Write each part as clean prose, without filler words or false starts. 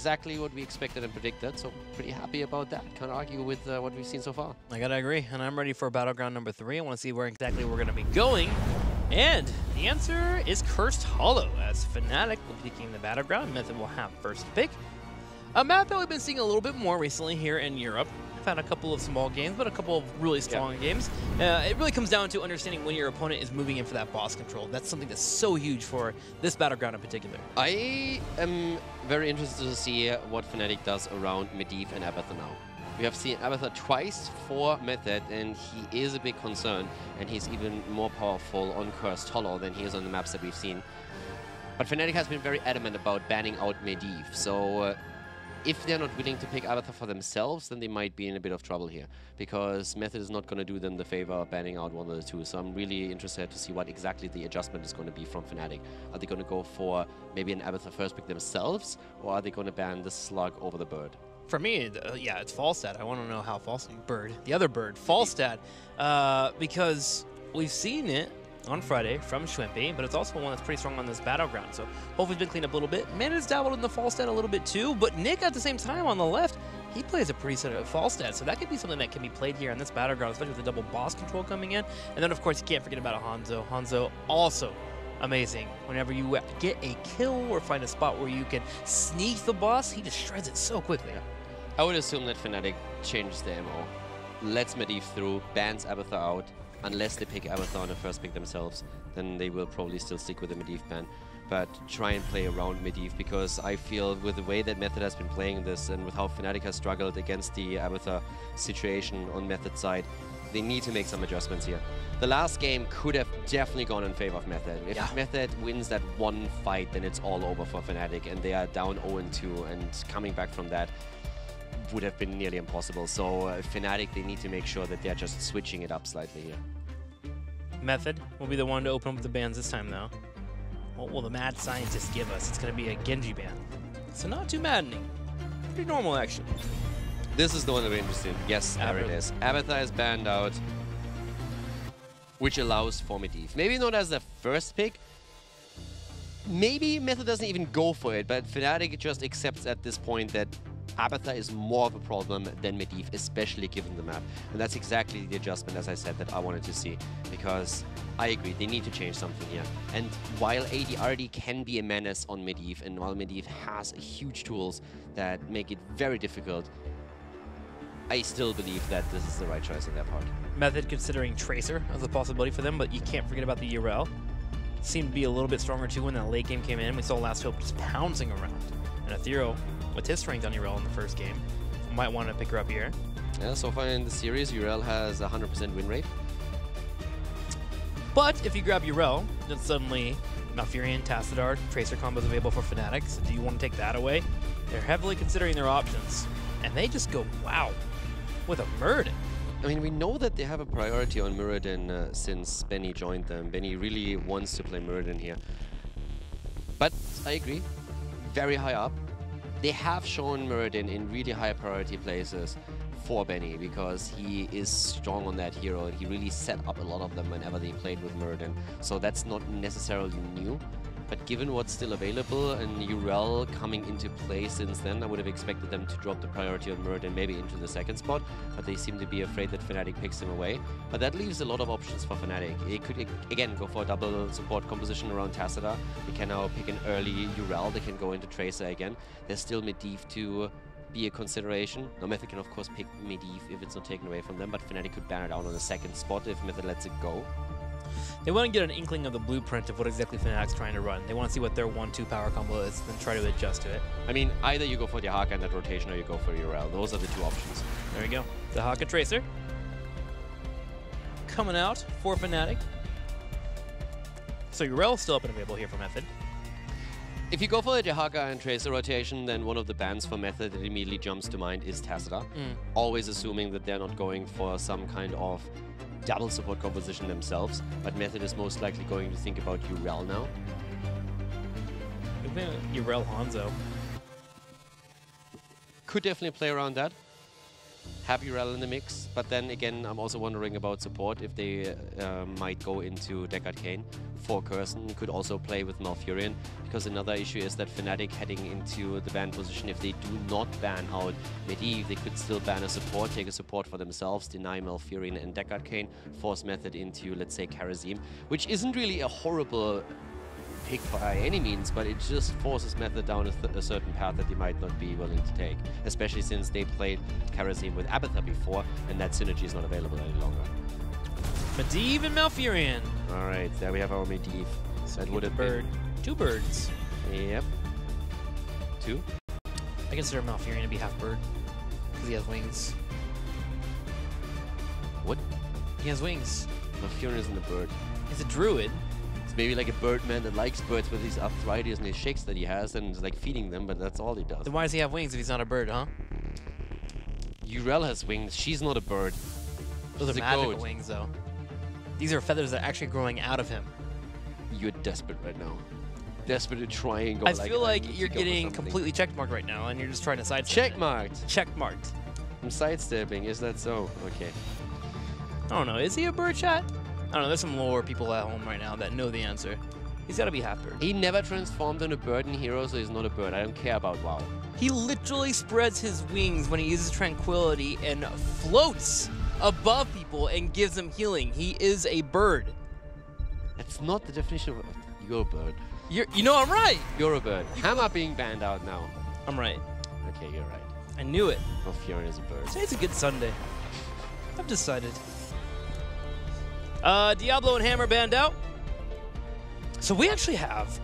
exactly what we expected and predicted, so pretty happy about that. Can't argue with what we've seen so far. I gotta agree, and I'm ready for Battleground number 3. I want to see where exactly we're gonna be going. And the answer is Cursed Hollow, as Fnatic will be taking the Battleground. Method will have first pick. A map that we've been seeing a little bit more recently here in Europe. I've had a couple of small games, but a couple of really strong games. It really comes down to understanding when your opponent is moving in for that boss control. That's something that's so huge for this Battleground in particular. I am very interested to see what Fnatic does around Medivh and Abathur now. We have seen Abathur twice for Method, and he is a big concern, and he's even more powerful on Cursed Hollow than he is on the maps that we've seen. But Fnatic has been very adamant about banning out Medivh, so if they're not willing to pick Abathur for themselves, then they might be in a bit of trouble here, because Method is not going to do them the favor of banning out one of the two. So I'm really interested to see what exactly the adjustment is going to be from Fnatic. Are they going to go for maybe an Abathur first pick themselves, or are they going to ban the Slug over the Bird? For me, yeah, it's Falstad. I want to know how the other bird, Falstad, because we've seen it on Friday from Schwimpy, but it's also one that's pretty strong on this Battleground. So hopefully it's been cleaned up a little bit. Mana's dabbled in the Falstad a little bit too, but Nick at the same time on the left, he plays a pretty set of Falstad. So that could be something that can be played here on this Battleground, especially with the double boss control coming in. And then of course you can't forget about a Hanzo. Hanzo also amazing. Whenever you get a kill or find a spot where you can sneak the boss, he just shreds it so quickly. I would assume that Fnatic changes the MO, lets Medivh through, bans Abathur out. Unless they pick Abathur on the first pick themselves, then they will probably still stick with the Medivh ban. But try and play around Medivh, because I feel with the way that Method has been playing this and with how Fnatic has struggled against the Abathur situation on Method side, they need to make some adjustments here. The last game could have definitely gone in favor of Method. If Method wins that one fight, then it's all over for Fnatic, and they are down 0-2, and coming back from that would have been nearly impossible. So Fnatic, they need to make sure that they're just switching it up slightly here. Method will be the one to open up the bans this time, though. What will the mad scientist give us? It's going to be a Genji ban. So not too maddening. Pretty normal, actually. This is the one that we're interested in. Yes, there it is. Abathur is banned out, which allows for Medivh. Maybe not as the first pick. Maybe Method doesn't even go for it, but Fnatic just accepts at this point that Abathur is more of a problem than Medivh, especially given the map. And that's exactly the adjustment, as I said, that I wanted to see. Because I agree, they need to change something here. And while ADRD can be a menace on Medivh, and while Medivh has huge tools that make it very difficult, I still believe that this is the right choice on their part. Method considering Tracer as a possibility for them, but you can't forget about the URL. Seemed to be a little bit stronger too when that late game came in. We saw Last Hope just pouncing around. And Ethereal, with his strength on URL in the first game, might want to pick her up here. Yeah, so far in the series, URL has a 100% win rate. But if you grab URL, then suddenly Malfurion, Tassadar, Tracer combos available for Fnatic. So do you want to take that away? They're heavily considering their options. And they just go, wow, with a Muradin. I mean, we know that they have a priority on Muradin since Benny joined them. Benny really wants to play Muradin here. But I agree, very high up. They have shown Muradin in really high priority places for Benny, because he is strong on that hero. He really set up a lot of them whenever they played with Muradin. So that's not necessarily new. But given what's still available and URL coming into play since then, I would have expected them to drop the priority on Muradin maybe into the second spot, but they seem to be afraid that Fnatic picks him away. But that leaves a lot of options for Fnatic. They could, again, go for a double support composition around Tassadar. They can now pick an early URL. They can go into Tracer again. There's still Medivh to be a consideration. Now, Method can, of course, pick Medivh if it's not taken away from them, but Fnatic could ban it out on the second spot if Method lets it go. They want to get an inkling of the blueprint of what exactly Fnatic's trying to run. They want to see what their 1-2 power combo is, then try to adjust to it. I mean, either you go for the Haka in that rotation or you go for URL. Those are the two options. There you go. The Haka Tracer coming out for Fnatic. So URL is still up and available here for Method. If you go for the Jahaka and Tracer rotation, then one of the bans for Method that immediately jumps to mind is Tassadar. Always assuming that they're not going for some kind of double support composition themselves, but Method is most likely going to think about URL now. URL Hanzo. Could definitely play around that. Have URL in the mix, but then again, I'm also wondering about support, if they might go into Deckard Kane for Curson, could also play with Malfurion, because another issue is that Fnatic heading into the ban position, if they do not ban out Medivh, they could still ban a support, take a support for themselves, deny Malfurion and Deck Arcane, force Method into, let's say, Kharazim, which isn't really a horrible pick by any means, but it just forces Method down a certain path that they might not be willing to take, especially since they played Kharazim with Abathur before, and that synergy is not available any longer. Medivh and Malfurion. All right, there we have our Medivh. So that would have bird. been 2 birds. Yep. 2. I consider Malfurion to be half bird because he has wings. What? He has wings. Malfurion isn't a bird. He's a druid. It's maybe like a birdman that likes birds with his arthritis and his shakes that he has and is like feeding them, but that's all he does. Then why does he have wings if he's not a bird, huh? Urel has wings. She's not a bird. Those She's are a magical goat. wings, though. These are feathers that are actually growing out of him. You're desperate right now. Desperate to try and go. I feel like you're go for getting something. completely checkmarked right now, and you're just trying to sidestep. Checkmarked. Checkmarked. I'm sidestepping. Is that so? Okay. I don't know. Is he a bird, chat? I don't know. There's some lore people at home right now that know the answer. He's got to be half bird. He never transformed into a bird in Hero, so he's not a bird. I don't care about WoW. He literally spreads his wings when he uses Tranquility and floats above people and gives them healing. He is a bird. That's not the definition of you're a bird. You know I'm right. You're a bird. Hammer being banned out now. I'm right. Okay, you're right. I knew it. Malfurion is a bird. Today's a good Sunday. I've decided. Diablo and Hammer banned out. So we actually have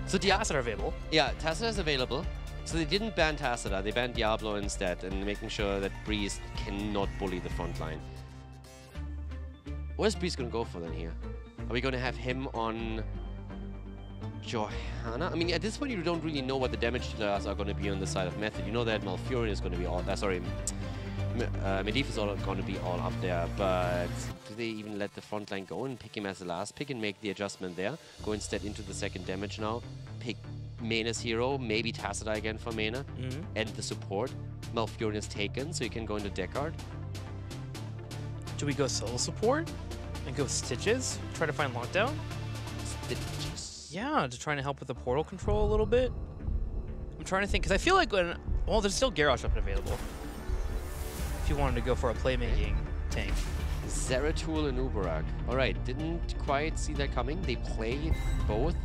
So Tassadar available. Yeah, Tassadar is available. So they didn't ban Tassadar, they banned Diablo instead, and making sure that Breeze cannot bully the front line. What is Breeze going to go for then here? Are we going to have him on Johanna? I mean, at this point you don't really know what the damage dealers are going to be on the side of Method. You know that Malfurion is going to be all... Medivh is going to be all up there, but do they even let the front line go and pick him as the last pick and make the adjustment there? Go instead into the second damage now, pick Mena's hero, maybe Tassadar again for Mena, and the support. Malfurion is taken, so you can go into Deckard. Do we go solo support and go Stitches? Try to find lockdown? Stitches. Yeah, to try to help with the portal control a little bit. I'm trying to think, because I feel like when... Well, there's still Garrosh up and available. If you wanted to go for a playmaking tank. Zeratul and Ubarak. Alright, didn't quite see that coming. They played both.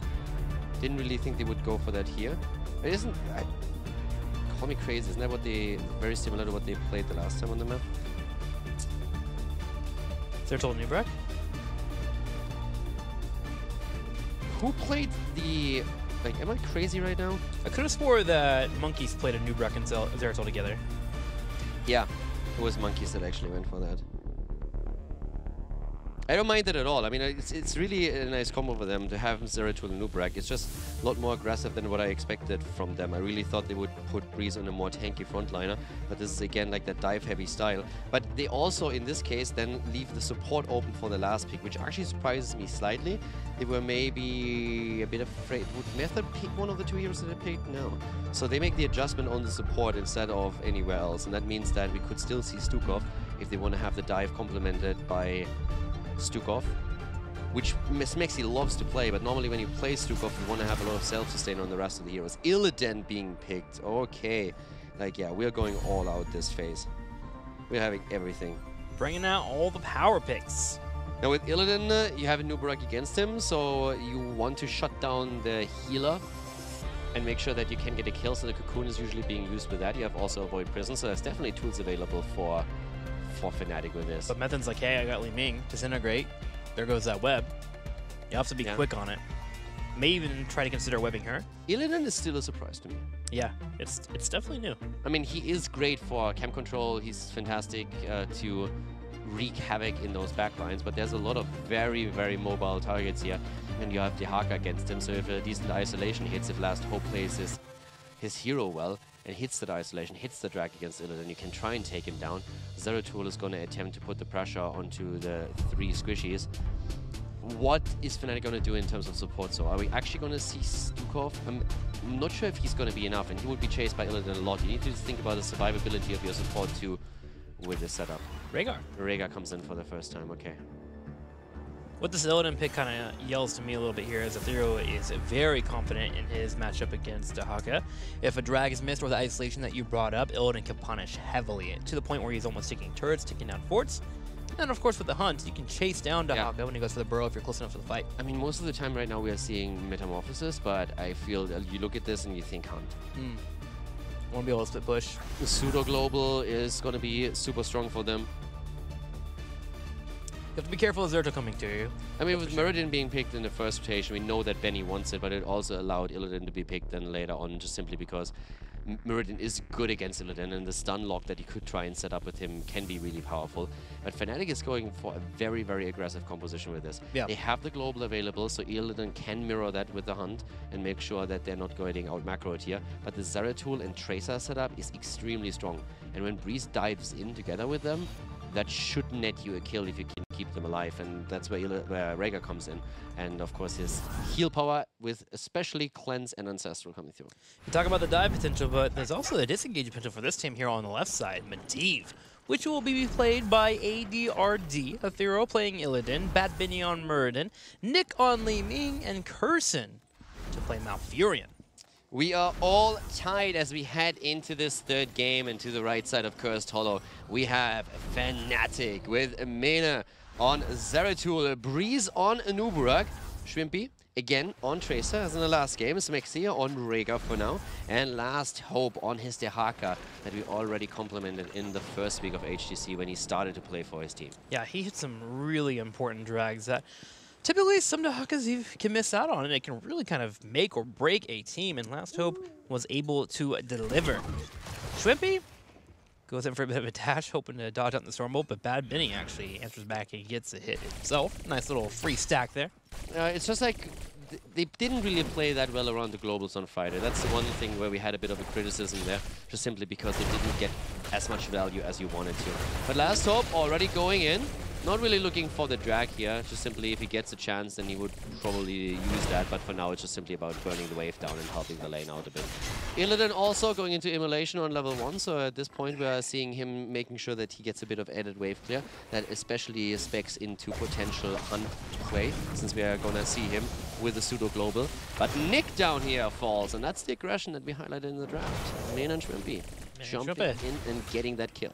Didn't really think they would go for that here. It isn't... call me crazy, isn't that what they... very similar to what they played the last time on the map? Zeratul and Ubrak? Who played the... Like, am I crazy right now? I could have swore that Monkeys played a Nubrak and Zeratul together. Yeah, it was Monkeys that actually went for that. I don't mind that at all. I mean, it's really a nice combo for them to have Zeratul and Ubrak. It's just a lot more aggressive than what I expected from them. I really thought they would put Breeze on a more tanky frontliner, but this is again like that dive-heavy style. But they also, in this case, then leave the support open for the last pick, which actually surprises me slightly. They were maybe a bit afraid. Would Method pick one of the 2 heroes that they picked? No. So they make the adjustment on the support instead of anywhere else, and that means that we could still see Stukov if they want to have the dive complemented by Stukov, which Smexy loves to play, but normally when you play Stukov, you want to have a lot of self-sustain on the rest of the heroes. Illidan being picked. Okay. Like, yeah, we're going all out this phase. We're having everything. Bringing out all the power picks. Now with Illidan, you have a Nubarak against him, so you want to shut down the healer and make sure that you can get a kill, so the Cocoon is usually being used with that. You have also Avoid Prison, so there's definitely tools available for Fnatic with this. But Method's like, hey, I got Li Ming, disintegrate. There goes that web. You have to be quick on it. May even try to consider webbing her. Illidan is still a surprise to me. Yeah, it's definitely new. I mean, he is great for camp control. He's fantastic to wreak havoc in those backlines, but there's a lot of very, very mobile targets here, and you have the Haka against him, so if a decent isolation hits, if Last Hope plays his hero well, and hits that isolation, hits the drag against Illidan, you can try and take him down. Zeratul is going to attempt to put the pressure onto the 3 squishies. What is Fnatic going to do in terms of support? So are we actually going to see Stukov? I'm not sure if he's going to be enough, and he would be chased by Illidan a lot. You need to think about the survivability of your support too with this setup. Rhaegar. Rhaegar comes in for the first time, okay. What this Illidan pick kind of yells to me a little bit here is Ethereal is very confident in his matchup against Dahaka. If a drag is missed or the isolation that you brought up, Illidan can punish heavily to the point where he's almost taking turrets, taking down forts. And of course with the hunt, you can chase down Dahaka when he goes for the burrow if you're close enough to the fight. I mean, most of the time right now we are seeing Metamorphosis, but I feel you look at this and you think hunt. Won't be able to split push. The pseudo global is going to be super strong for them. You have to be careful of Zerto coming to you. I mean, with Muradin being picked in the first rotation, we know that Benny wants it, but it also allowed Illidan to be picked then later on, just simply because Muradin is good against Illidan, and the stun lock that you could try and set up with him can be really powerful. But Fnatic is going for a very, very aggressive composition with this. Yeah. They have the global available, so Illidan can mirror that with the hunt and make sure that they're not going out macroed here. But the Zeratul and Tracer setup is extremely strong. And when Breeze dives in together with them, that should net you a kill if you can keep them alive, and that's where Rhaegar comes in. And of course his heal power with especially Cleanse and Ancestral coming through. You talk about the dive potential, but there's also the disengage potential for this team here on the left side. Medivh, which will be played by ADRD, Ethereal playing Illidan, Bad Benny on Muradin, Nick on Li Ming, and Curson to play Malfurion. We are all tied as we head into this third game, and to the right side of Cursed Hollow, we have Fnatic with Mena on Zeratul, Breeze on Anuburak, Shrimpy again on Tracer as in the last game, Smexia on Rhaegar for now, and Last Hope on his Dehaka that we already complimented in the first week of HGC when he started to play for his team. Yeah, he hit some really important drags that typically some Dahakas can miss out on, and it can really kind of make or break a team, and Last Hope was able to deliver. Shrimpy goes in for a bit of a dash, hoping to dodge out the Stormbolt, but Bad Benny actually answers back and gets a hit himself. Nice little free stack there. It's just like they didn't really play that well around the globals on Friday. That's the one thing where we had a bit of a criticism there, just simply because they didn't get as much value as you wanted to. But Last Hope already going in. Not really looking for the drag here, just simply if he gets a chance then he would probably use that, but for now it's just simply about burning the wave down and helping the lane out a bit. Illidan also going into Immolation on level 1, so at this point we are seeing him making sure that he gets a bit of added wave clear, that especially specs into potential hunt play, since we are gonna see him with the pseudo global. But Nick down here falls, and that's the aggression that we highlighted in the draft. Mena and Shrimpy jumping in and getting that kill.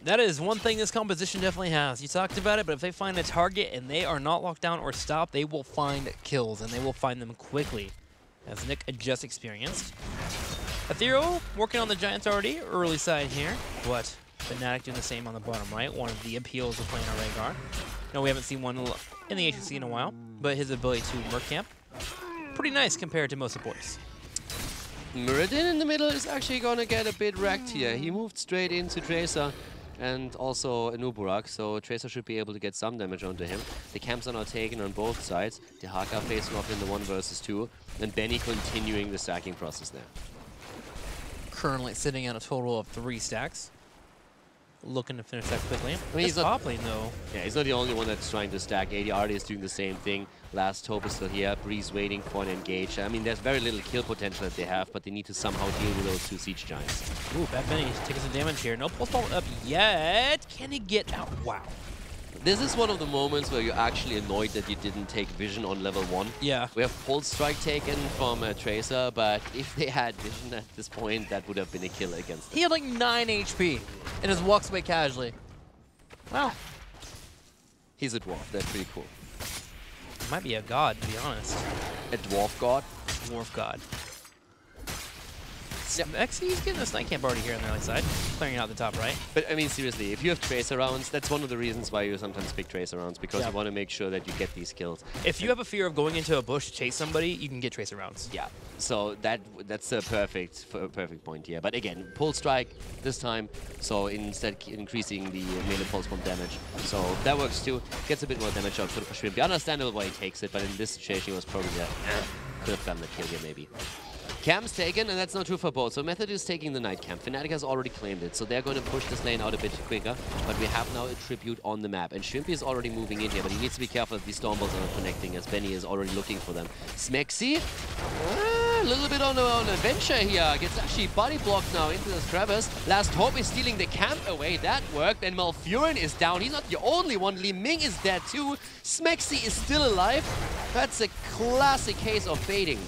That is one thing this composition definitely has. You talked about it, but if they find a target and they are not locked down or stopped, they will find kills, and they will find them quickly, as Nick just experienced. Ethereal working on the Giants already, early side here, but Fnatic doing the same on the bottom right. One of the appeals of playing a Rhaegar. No, we haven't seen one in the HGC in a while, but his ability to Merc Camp, pretty nice compared to most supports. Muradin in the middle is actually gonna get a bit wrecked here. He moved straight into Tracer and also Anuburak, so Tracer should be able to get some damage onto him. The camps are now taken on both sides. Dehaka facing off in the 1 versus 2, and Benny continuing the stacking process there. Currently sitting at a total of 3 stacks. Looking to finish that quickly. I mean, he's not top lane, though. Yeah, he's not the only one that's trying to stack. ADR is doing the same thing. Last Hope is still here. Breeze waiting for an engage. I mean, there's very little kill potential that they have, but they need to somehow deal with those 2 Siege Giants. Ooh, Bad Benny taking some damage here. No pulse ball up yet. Can he get out? Wow. This is one of the moments where you're actually annoyed that you didn't take Vision on level 1. Yeah. We have Pulse Strike taken from Tracer, but if they had Vision at this point, that would have been a kill against them. He had like 9 HP and just walks away casually. Wow. He's a dwarf. That's pretty cool. Might be a god, to be honest. A dwarf god? Dwarf god. Yep. He's getting this Night Camp already here on the right side, clearing out the top right. But I mean, seriously, if you have Tracer rounds, that's one of the reasons why you sometimes pick Tracer rounds, because you want to make sure that you get these kills. If you have a fear of going into a bush to chase somebody, you can get Tracer rounds. Yeah, so that's a perfect point here. But again, Pulse Strike this time, so instead increasing the melee pulse bomb damage. So that works too. Gets a bit more damage out for Shrimpy. Understandable why he takes it, but in this situation, he was probably could have gotten the kill here maybe. Camp's taken, and that's not true for both. So Method is taking the Night Camp. Fnatic has already claimed it, so they're going to push this lane out a bit quicker. But we have now a tribute on the map. And Shrimpy is already moving in here, but he needs to be careful if these Stormbolts are not connecting, as Benny is already looking for them. Smexy little bit on an adventure here. Gets actually body blocked now into this crevice. Last Hope is stealing the camp away. That worked. And Malfurin is down. He's not the only one. Li Ming is dead too. Smexy is still alive. That's a classic case of baiting.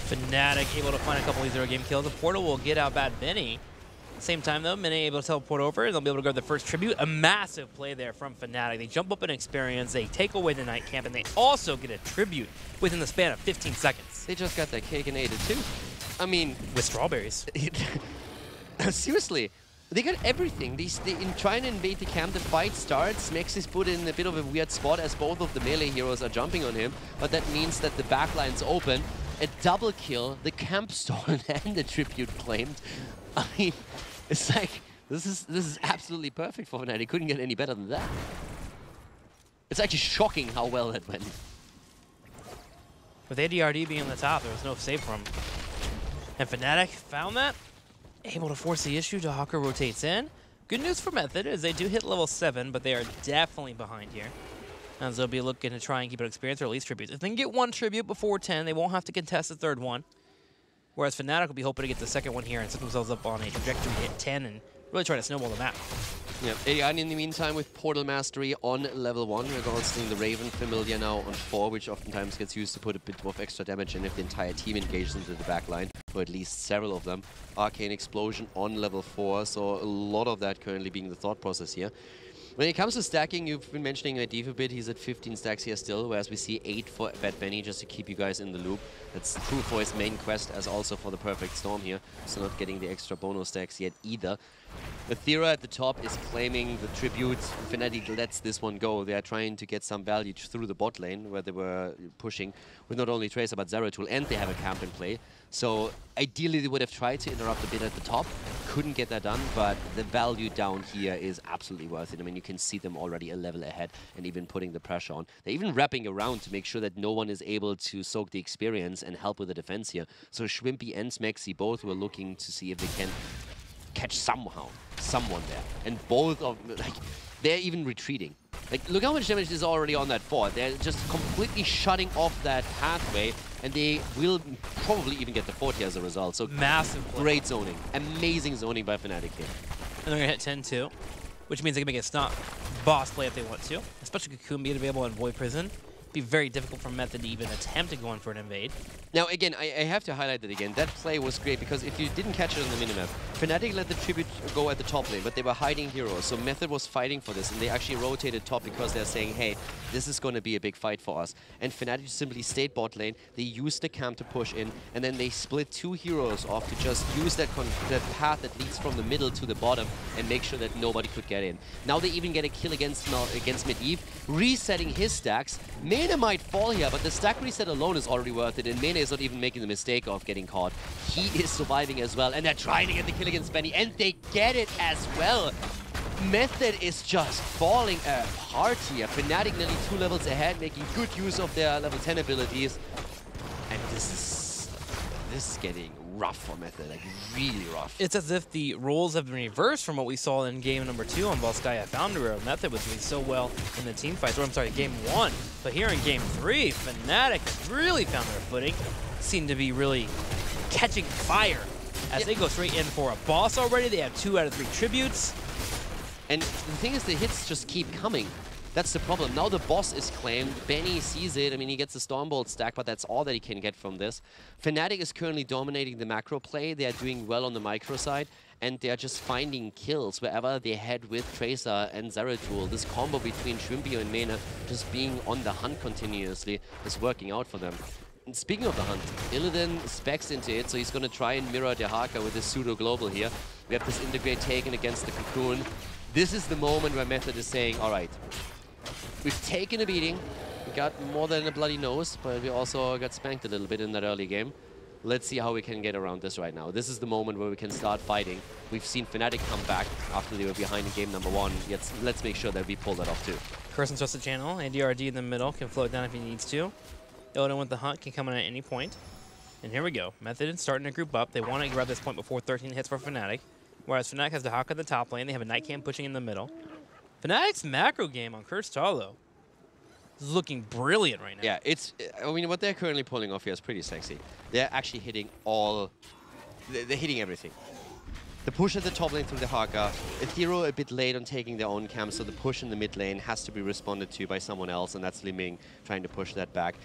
Fnatic able to find a couple of 0-game kills. The portal will get out bad Benny. Same time though, Mini able to teleport over, and they'll be able to grab the first tribute. A massive play there from Fnatic. They jump up in experience, they take away the night camp, and they also get a tribute within the span of 15 seconds. They just got their cake and ate it too. I mean, with strawberries. Seriously, they got everything. They trying to invade the camp. The fight starts. Mex is put in a bit of a weird spot as both of the melee heroes are jumping on him, but that means that the backline's open. A double kill, the camp stolen, and the tribute claimed. I mean, it's like, this is absolutely perfect for Fnatic. Couldn't get any better than that. It's actually shocking how well that went. With ADRD being on the top, there was no save for him. And Fnatic found that, able to force the issue. Dahaka rotates in. Good news for Method is they do hit level 7, but they are definitely behind here. As they'll be looking to try and keep it experience or at least tributes. If they can get one tribute before 10, they won't have to contest the third one. Whereas Fnatic will be hoping to get the second one here and set themselves up on a trajectory to hit 10 and really try to snowball the map. Yeah, Ariane in the meantime with Portal Mastery on level 1. We're also seeing the Raven familiar now on 4, which oftentimes gets used to put a bit of extra damage in if the entire team engages into the backline, or at least several of them. Arcane Explosion on level 4, so a lot of that currently being the thought process here. When it comes to stacking, you've been mentioning Medivh a bit. He's at 15 stacks here still, whereas we see 8 for Bad Benny, just to keep you guys in the loop. That's true for his main quest, as also for the Perfect Storm here, so not getting the extra bonus stacks yet either. Athera at the top is claiming the tribute. Fnatic lets this one go. They are trying to get some value through the bot lane, where they were pushing with not only Tracer but Zeratul, and they have a camp in play. So ideally they would have tried to interrupt a bit at the top. Couldn't get that done, but the value down here is absolutely worth it. I mean, you can see them already a level ahead and even putting the pressure on. They're even wrapping around to make sure that no one is able to soak the experience and help with the defense here. So Shrimpy and Smexy both were looking to see if they can catch someone there. And both of them, like, they're even retreating. Like, look how much damage is already on that fort. They're just completely shutting off that pathway, and they will probably even get the fort here as a result. So massive play. Great zoning. Amazing zoning by Fnatic here. And they're going to hit 10 too, which means they can make a stop boss play if they want to. Especially Cocoon being available in Void Prison. Be very difficult for Method to even attempt to go in for an invade. Now again, I have to highlight that again. That play was great because if you didn't catch it on the minimap, Fnatic let the tribute go at the top lane, but they were hiding heroes. So Method was fighting for this, and they actually rotated top because they're saying, hey, this is going to be a big fight for us. And Fnatic simply stayed bot lane. They used the camp to push in, and then they split 2 heroes off to just use that path that leads from the middle to the bottom and make sure that nobody could get in. Now they even get a kill against Medivh, resetting his stacks. Mena might fall here, but the stack reset alone is already worth it, and Mena is not even making the mistake of getting caught. He is surviving as well, and they're trying to get the kill against Benny, and they get it as well. Method is just falling apart here. Fnatic nearly 2 levels ahead, making good use of their level 10 abilities. And this is getting rough for Method, like really rough. It's as if the roles have been reversed from what we saw in game number 2 on Volskaya Foundry. Method was doing so well in the team fights, or I'm sorry, game 1. But here in game 3, Fnatic has really found their footing. Seem to be really catching fire as they go straight in for a boss already. They have 2 out of 3 tributes. And the thing is, the hits just keep coming. That's the problem. Now the boss is claimed. Benny sees it. I mean, he gets the Stormbolt stack, but that's all that he can get from this. Fnatic is currently dominating the macro play. They are doing well on the micro side, and they are just finding kills wherever they head with Tracer and Zeratul. This combo between Shrimpy and Mena just being on the hunt continuously is working out for them. And speaking of the hunt, Illidan specs into it, so he's going to try and mirror Dahaka with his pseudo-global here. We have this integrate taken against the Cocoon. This is the moment where Method is saying, all right, we've taken a beating. We got more than a bloody nose, but we also got spanked a little bit in that early game. Let's see how we can get around this right now. This is the moment where we can start fighting. We've seen Fnatic come back after they were behind in game number 1. Let's make sure that we pull that off too. Curson's just the channel. ADRD in the middle can float down if he needs to. Illidan with the hunt can come in at any point. And here we go. Method is starting to group up. They want to grab this point before 13 hits for Fnatic. Whereas Fnatic has the Hawk at the top lane. They have a Night Camp pushing in the middle. Fnatic's macro game on Cursed Hollow is looking brilliant right now. Yeah, it's, I mean, what they're currently pulling off here is pretty sexy. They're actually hitting all, they're hitting everything. The push at the top lane through the Haka, Ethereal a bit late on taking their own camp, so the push in the mid lane has to be responded to by someone else, and that's Liming trying to push that back.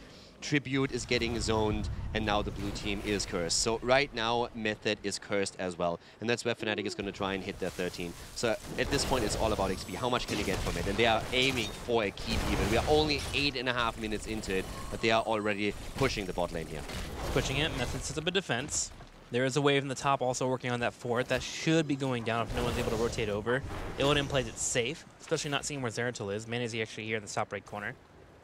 Tribute is getting zoned, and now the blue team is cursed. So right now, Method is cursed as well, and that's where Fnatic is going to try and hit their 13. So at this point, it's all about XP. How much can you get from it? And they are aiming for a keep even. We are only 8.5 minutes into it, but they are already pushing the bot lane here. Pushing it, Method sets up a defense. There is a wave in the top also working on that fort. That should be going down if no one's able to rotate over. Illidan plays it safe, especially not seeing where Zeratul is. Manizzy actually here in the top right corner.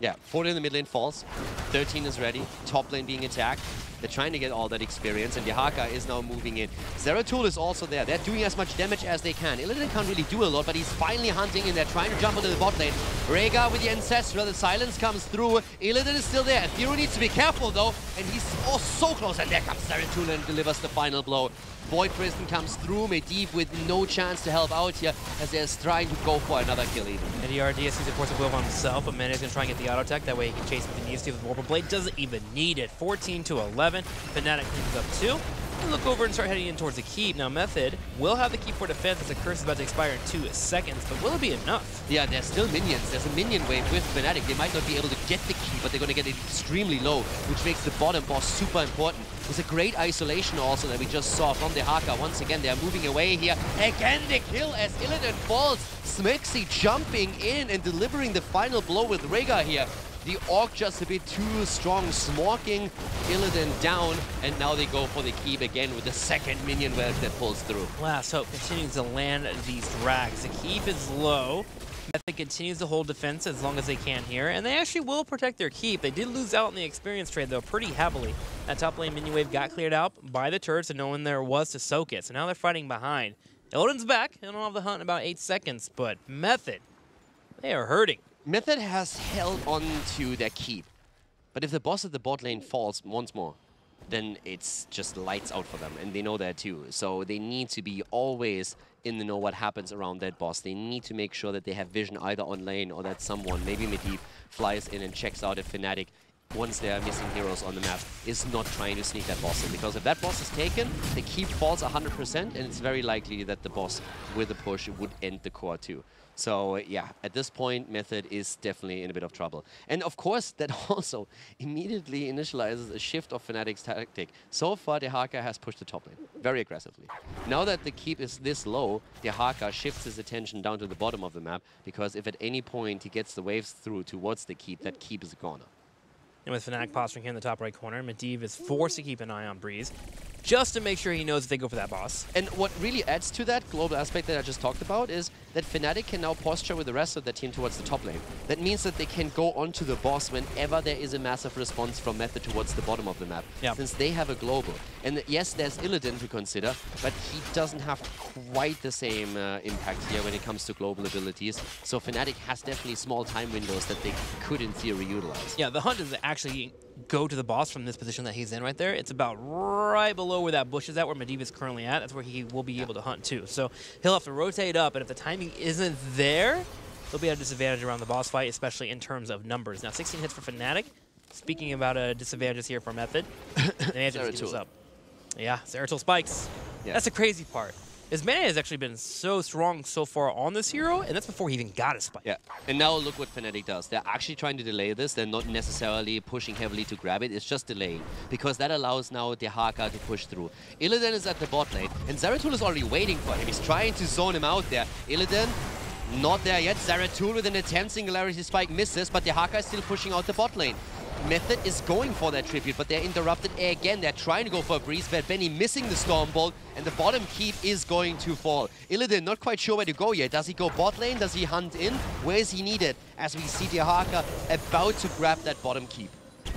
Yeah, 4 in the mid lane falls. 13 is ready. Top lane being attacked. They're trying to get all that experience, and Yahaka is now moving in. Zeratul is also there. They're doing as much damage as they can. Illidan can't really do a lot, but he's finally hunting in there, trying to jump onto the bot lane. Rhaegar with the Ancestral. The silence comes through. Illidan is still there. Ethereal needs to be careful, though, and he's so close. And there comes Zeratul and delivers the final blow. Void Prison comes through. Medivh with no chance to help out here, as they're trying to go for another kill even. And ERD sees a force of will on himself, but Manizzy's going to try and get the auto attack. That way he can chase him if he needs to with Warper Blade. Doesn't even need it. 14 to 11. Fnatic cleans up 2. And look over and start heading in towards the keep. Now Method will have the keep for defense as the curse is about to expire in 2 seconds, but will it be enough? Yeah, there's still minions. There's a minion wave with Fnatic. They might not be able to get the key, but they're going to get it extremely low, which makes the bottom boss super important. It's a great isolation also that we just saw from the Haka. Once again, they're moving away here. Again, the kill as Illidan falls. Smexy jumping in and delivering the final blow with Rhaegar here. The Orc just a bit too strong, smorking Illidan down, and now they go for the keep again with the second minion wave that pulls through. Last Hope continues to land these drags. The keep is low. Method continues to hold defense as long as they can here, and they actually will protect their keep. They did lose out in the experience trade, though, pretty heavily. That top lane minion wave got cleared out by the turrets, and no one there was to soak it, so now they're fighting behind. Illidan's back, and they'll have the hunt in about 8 seconds, but Method, they are hurting. Method has held on to their keep, but if the boss at the bot lane falls once more, then it's just lights out for them, and they know that too. So they need to be always in the know what happens around that boss. They need to make sure that they have vision either on lane or that someone, maybe Medivh, flies in and checks out if Fnatic, once they are missing heroes on the map, is not trying to sneak that boss in. Because if that boss is taken, the keep falls 100%, and it's very likely that the boss with a push would end the core too. So yeah, at this point, Method is definitely in a bit of trouble. And of course, that also immediately initializes a shift of Fnatic's tactic. So far, the Haka has pushed the top lane very aggressively. Now that the keep is this low, the Haka shifts his attention down to the bottom of the map, because if at any point he gets the waves through towards the keep, that keep is a goner. And with Fnatic posturing here in the top right corner, Medivh is forced to keep an eye on Breeze, just to make sure he knows if they go for that boss. And what really adds to that global aspect that I just talked about is that Fnatic can now posture with the rest of their team towards the top lane. That means that they can go onto the boss whenever there is a massive response from Method towards the bottom of the map, since they have a global. And yes, there's Illidan to consider, but he doesn't have quite the same impact here when it comes to global abilities. So Fnatic has definitely small time windows that they could, in theory, utilize. Yeah, the hunt is actually go to the boss from this position that he's in right there. It's about right below where that bush is at, where Medivh is currently at. That's where he will be able to hunt too. So he'll have to rotate up, and if the timing isn't there, they'll be at a disadvantage around the boss fight, especially in terms of numbers. Now, 16 hits for Fnatic. Speaking about disadvantages here for Method, they managed to keep this up. Yeah, Zeratul spikes. Yeah. That's the crazy part. His mana has actually been so strong so far on this hero, and that's before he even got a spike. Yeah, and now look what Fnatic does. They're actually trying to delay this. They're not necessarily pushing heavily to grab it. It's just delaying, because that allows now the Haka to push through. Illidan is at the bot lane, and Zeratul is already waiting for him. He's trying to zone him out there. Illidan, not there yet. Zeratul with an intense singularity spike misses, but the Haka is still pushing out the bot lane. Method is going for that tribute, but they're interrupted again. They're trying to go for a breeze, but Benny missing the Storm Bolt, and the bottom keep is going to fall. Illidan not quite sure where to go yet. Does he go bot lane? Does he hunt in? Where is he needed? As we see the Haka about to grab that bottom keep.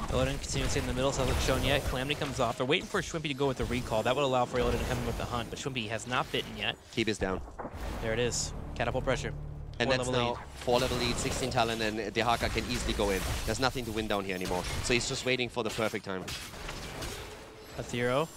Illidan continues in the middle, so hasn't shown yet. Calamity comes off. They're waiting for Shwimpy to go with the recall. That would allow for Illidan to come in with the hunt, but Shwimpy has not bitten yet. Keep is down. There it is. Catapult pressure. And that's now 4-level lead, 16 talent, and the Haka can easily go in. There's nothing to win down here anymore. So he's just waiting for the perfect time. Ethereal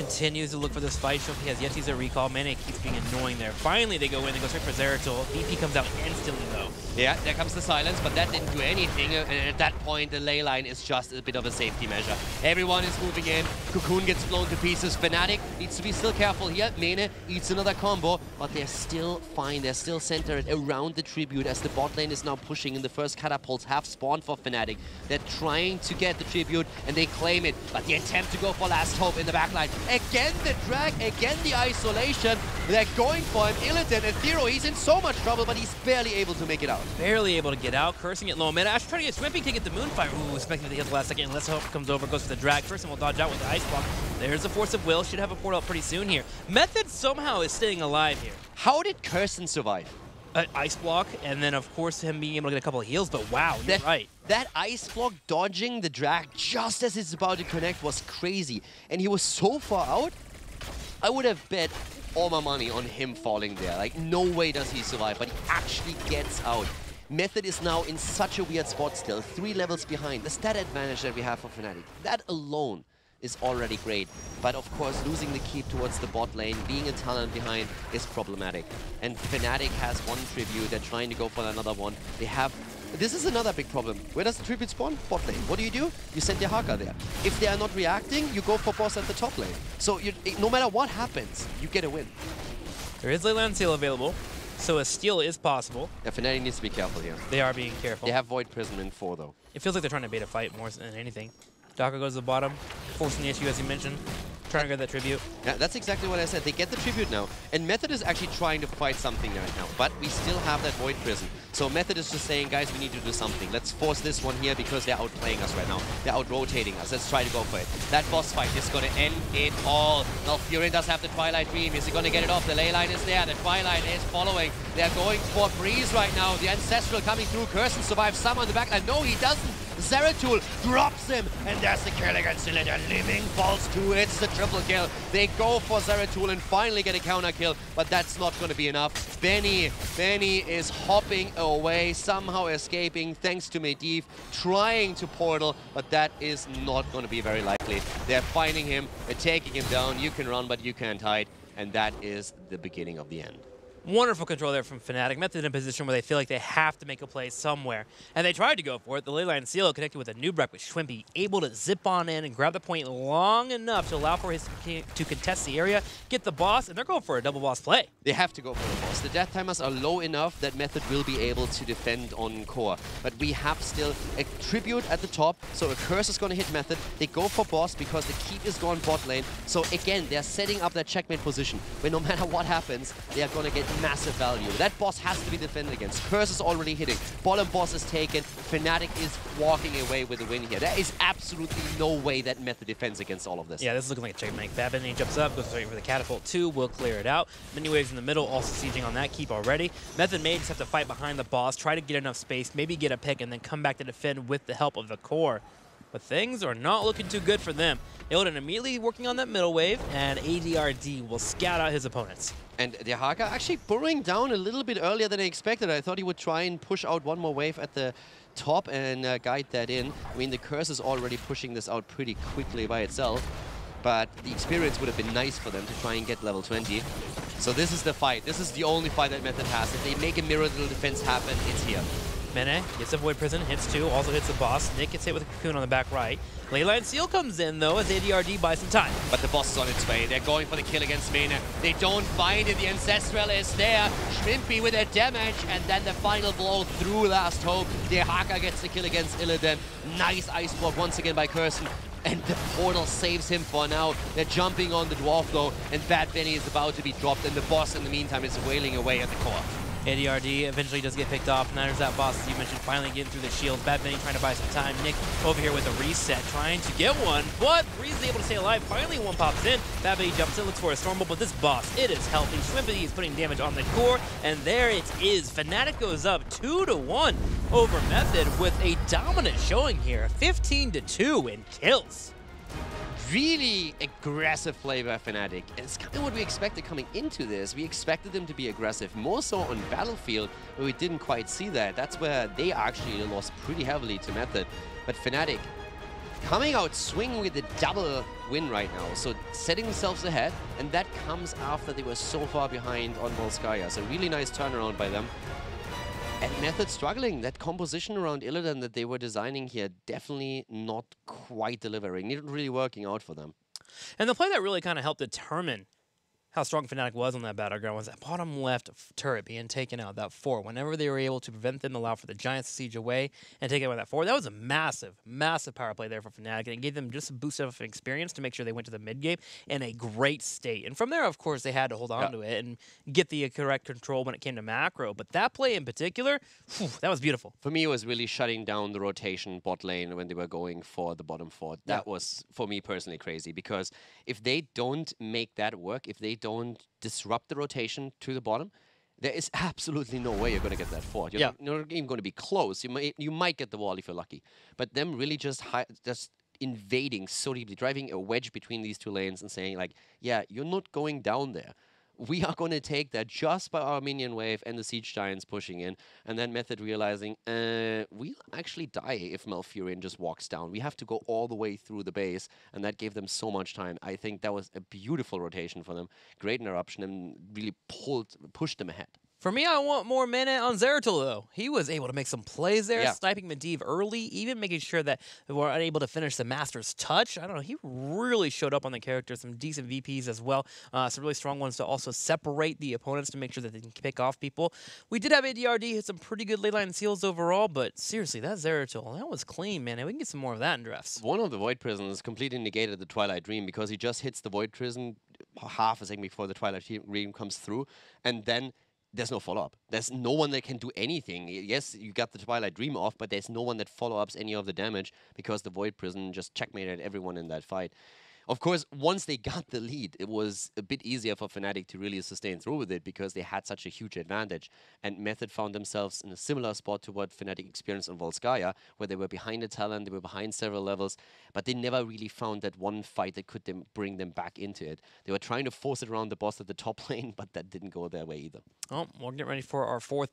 continues to look for this fight. Showtime has yet to use a recall. Mane keeps being annoying there. Finally, they go in. They go straight for Zeratul. VP comes out instantly, though. Yeah, there comes the silence, but that didn't do anything. And at that point, the ley line is just a bit of a safety measure. Everyone is moving in. Cocoon gets blown to pieces. Fnatic needs to be still careful here. Mane eats another combo, but they're still fine. They're still centered around the tribute as the bot lane is now pushing, and the first catapults have spawned for Fnatic. They're trying to get the tribute, and they claim it, but the attempt to go for last hope in the backline. Again the drag, again the isolation. They're going for him. Illidan and Thero, he's in so much trouble, but he's barely able to make it out. Barely able to get out, cursing it low. Man, Ash trying to get Swimpy to get the Moonfire. Ooh, expecting to hit the last second. Unless Hope comes over, goes for the drag. First, and will dodge out with the Ice Block. There's the Force of Will. Should have a portal up pretty soon here. Method somehow is staying alive here. How did Kirsten survive? Ice Block, and then, of course, him being able to get a couple of heals, but wow, you're right. That Ice Block dodging the drag just as it's about to connect was crazy. And he was so far out, I would have bet all my money on him falling there. Like, no way does he survive, but he actually gets out. Method is now in such a weird spot still, 3 levels behind. The stat advantage that we have for Fnatic, that alone is already great. But of course, losing the keep towards the bot lane, being a talent behind is problematic. And Fnatic has one tribute, they're trying to go for another one. They have... This is another big problem. Where does the tribute spawn? Bot lane. What do? You send your Haka there. If they are not reacting, you go for boss at the top lane. So no matter what happens, you get a win. There is Leyland Seal available, so a steal is possible. Yeah, Fnatic needs to be careful here. They are being careful. They have Void Prism in 4 though. It feels like they're trying to bait a fight more than anything. Daka goes to the bottom, forcing the issue as you mentioned, trying to get that tribute. Yeah, that's exactly what I said. They get the tribute now, and Method is actually trying to fight something right now, but we still have that Void Prison. So Method is just saying, guys, we need to do something. Let's force this one here because they're outplaying us right now. They're out-rotating us. Let's try to go for it. That boss fight is going to end it all. Now, Furin does have the Twilight Beam. Is he going to get it off? The ley line is there. The Twilight is following. They're going for Breeze right now. The Ancestral coming through. Kirsten survives some on the back line. No, he doesn't. Zeratul drops him, and there's the kill against Illidan. Living falls too. It's the triple kill. They go for Zeratul and finally get a counter kill, but that's not going to be enough. Benny is hopping away, somehow escaping thanks to Medivh, trying to portal, but that is not going to be very likely. They're finding him, they're taking him down. You can run, but you can't hide, and that is the beginning of the end. Wonderful control there from Fnatic. Method in a position where they feel like they have to make a play somewhere. And they tried to go for it. The Leyline Seal connected with a Noobrek with Schwimpy, able to zip on in and grab the point long enough to allow for his to contest the area, get the boss, and they're going for a double boss play. They have to go for the boss. The death timers are low enough that Method will be able to defend on core. But we have still a tribute at the top, so a curse is going to hit Method. They go for boss because the keep is gone bot lane. So again, they're setting up that checkmate position where no matter what happens, they are going to get massive value. That boss has to be defended against. Curse is already hitting. Bottom boss is taken. Fnatic is walking away with a win here. There is absolutely no way that Method defends against all of this. Yeah, this is looking like a checkmate. Bad Benny jumps up, goes straight for the catapult 2, will clear it out. Many waves in the middle, also sieging on that keep already. Method may just have to fight behind the boss, try to get enough space, maybe get a pick, and then come back to defend with the help of the core. But things are not looking too good for them. Illidan immediately working on that middle wave, and ADRD will scout out his opponents. And the Haka actually burrowing down a little bit earlier than I expected. I thought he would try and push out one more wave at the top and guide that in. I mean, the Curse is already pushing this out pretty quickly by itself, but the experience would have been nice for them to try and get level 20. So this is the fight. This is the only fight that Method has. If they make a mirror little defense happen, it's here. Mene gets a Void Prison, hits 2, also hits the boss. Nick gets hit with a Cocoon on the back right. Leyline Seal comes in, though, as ADRD buys some time. But the boss is on its way. They're going for the kill against Mene. They don't find it. The Ancestral is there. Schwimpy with a damage, and then the final blow through Last Hope. The Haka gets the kill against Illidan. Nice Ice Block once again by Kirsten. And the portal saves him for now. They're jumping on the Dwarf, though, and Bad Benny is about to be dropped, and the boss, in the meantime, is wailing away at the core. ADRD eventually does get picked off. Now there's that boss, as you mentioned, finally getting through the shield. Bad Benny trying to buy some time. Nick over here with a reset, trying to get one, but Breeze is able to stay alive. Finally, one pops in. Bad Benny jumps in, looks for a Stormbolt, but this boss, it is healthy. Schwimpy is putting damage on the core, and there it is. Fnatic goes up 2-1 over Method with a dominant showing here, 15-2 in kills. Really aggressive play by Fnatic. And it's kind of what we expected coming into this. We expected them to be aggressive, more so on Battlefield, but we didn't quite see that. That's where they actually lost pretty heavily to Method. But Fnatic, coming out swinging with a double win right now. So setting themselves ahead, and that comes after they were so far behind on Volskaya. So really nice turnaround by them. And Method struggling. That composition around Illidan that they were designing here definitely not quite delivering. Not really working out for them. And the play that really kind of helped determine how strong Fnatic was on that battleground was that bottom left turret being taken out, that 4. Whenever they were able to prevent them, allow for the Giants to siege away and take away that 4, that was a massive, massive power play there for Fnatic, and it gave them just a boost of experience to make sure they went to the mid game in a great state. And from there, of course, they had to hold on to it and get the correct control when it came to macro. But that play in particular, whew, that was beautiful. For me, it was really shutting down the rotation bot lane when they were going for the bottom 4. That was, for me personally, crazy, because if they don't make that work, if they don't disrupt the rotation to the bottom, there is absolutely no way you're going to get that 4. You're not even going to be close. You might get the wall if you're lucky. But them really just invading so deeply, driving a wedge between these two lanes and saying, like, yeah, you're not going down there. We are going to take that just by our minion wave and the Siege Giants pushing in. And then Method realizing, we'll actually die if Malfurion just walks down. We have to go all the way through the base. And that gave them so much time. I think that was a beautiful rotation for them. Great interruption and really pushed them ahead. For me, I want more mana on Zeratul, though. He was able to make some plays there, sniping Medivh early, even making sure that they were unable to finish the Master's Touch. I don't know, he really showed up on the character, some decent VPs as well, some really strong ones to also separate the opponents to make sure that they can pick off people. We did have ADRD hit some pretty good late line seals overall, but seriously, that Zeratul, that was clean, man, and we can get some more of that in drafts. One of the Void Prisons completely negated the Twilight Dream because he just hits the Void Prison half a second before the Twilight Dream comes through, and then there's no follow-up. There's no one that can do anything. Yes, you got the Twilight Dream off, but there's no one that follow-ups any of the damage because the Void Prison just checkmated everyone in that fight. Of course, once they got the lead, it was a bit easier for Fnatic to really sustain through with it because they had such a huge advantage. And Method found themselves in a similar spot to what Fnatic experienced on Volskaya, where they were behind a talent, they were behind several levels, but they never really found that one fight that could bring them back into it. They were trying to force it around the boss at the top lane, but that didn't go their way either. Oh, we're getting ready for our 4th